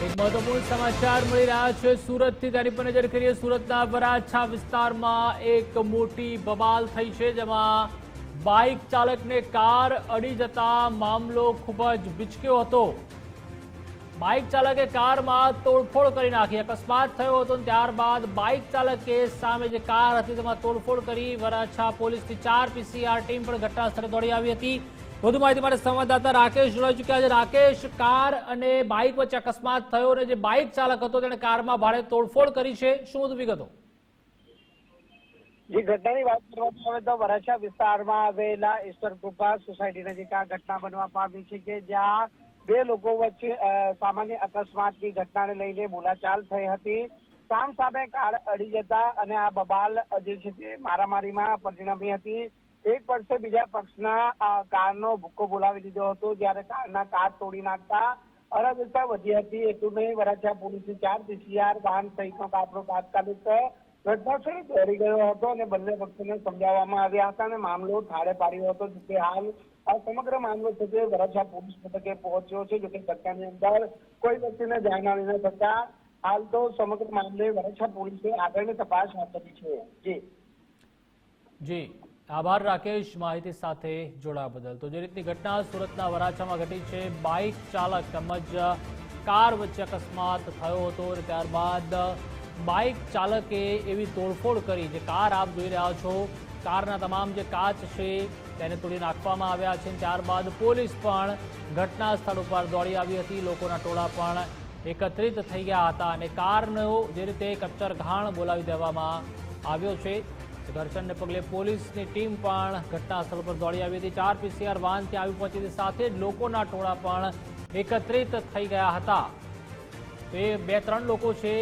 એક મહત્વપૂર્ણ સમાચાર મળી રહ્યા છે સુરતથી, તેની પર નજર કરીએ। સુરતના વરાછા વિસ્તારમાં એક મોટી બબાલ થઈ છે, જેમાં બાઇક ચાલકને કાર અડી જતા મામલો ખૂબ જ વિચક્યો હતો। બાઇક ચાલકે કારમાં તોડફોડ કરી નાખી, અકસ્માત થયો હતો। ત્યારબાદ બાઇક ચાલકે સામે જે કાર હતી તેમાં તોડફોડ કરી વરાછા પોલીસની 4 PCR ટીમ પણ ઘટના સ્થળે દોડી આવી હતી। વધુ માહિતી માટે સંવાદદાતા રાકેશ જોડાઈ ચૂક્યા છે। રાકેશ, કાર અને બાઇક વચ્ચે અકસ્માત થયો અને જે બાઇક ચાલક હતો તેણે કારમાં ભારે તોડફોડ કરી છે, શું વધુ વિગતો? જે ઘટનાની વાત કરવામાં આવે તો વરાછા વિસ્તારમાં આવેલા ઈશ્વર કૃપા સોસાયટી નજીક આ ઘટના બનવા પામી છે કે જ્યાં બે લોકો વચ્ચે સામાન્ય અકસ્માતની ઘટનાને લઈને બોલાચાલ થઈ હતી। સામે કાર અડી જતા અને આ બબાલ જે છે તે મારામારીમાં પરિણમી હતી। એક પક્ષે બીજા પક્ષના કારનો ભૂક્કો બોલાવી દીધો હતો, જ્યારે કારના કાચ તોડી નાખતા અરાજકતા વધી હતી। એટલું નહીં, વરાછા પોલીસની 4 PCR વાહન સહિતનો કાફલો તાત્કાલિક ઘટનાસ્થળે દોડી ગયો હતો અને બંને પક્ષોને સમજાવવામાં આવ્યા હતા અને મામલો ઠારે પાડ્યો હતો। જોકે હાલ આ સમગ્ર મામલો છે તે વરાછા પોલીસ મથકે પહોંચ્યો છે। જોકે ઘટનાની અંદર કોઈ વ્યક્તિને જાનહાનિ ન થતા હાલ તો સમગ્ર મામલે વરાછા પોલીસે આગળની તપાસ હાથ ધરી છે। જી આભાર રાકેશ, માહિતી સાથે જોડાવા બદલ। તો જે રીતની ઘટના સુરતના વરાછામાં ઘટી છે, બાઇક ચાલક તેમજ કાર વચ્ચે અકસ્માત થયો હતો અને ત્યારબાદ બાઇક ચાલકે એવી તોડફોડ કરી, જે કાર આપ જોઈ રહ્યા છો, કારના તમામ જે કાચ છે તેને તોડી નાખવામાં આવ્યા છે। ત્યારબાદ પોલીસ પણ ઘટના સ્થળ ઉપર દોડી આવી હતી, લોકોના ટોળા પણ એકત્રિત થઈ ગયા હતા અને કારનો જે રીતે કચ્ચર ઘાણ બોલાવી દેવામાં આવ્યો છે। ઘર્ષણને પગલે પોલીસની ટીમ પણ ઘટના સ્થળ પર દોડી આવી હતી। 4 PCR વાહન ત્યાં આવી પહોંચી હતી, સાથે જ લોકોના ટોળા પણ એકત્રિત થઈ ગયા હતા। તો એ 2-3 લોકો છે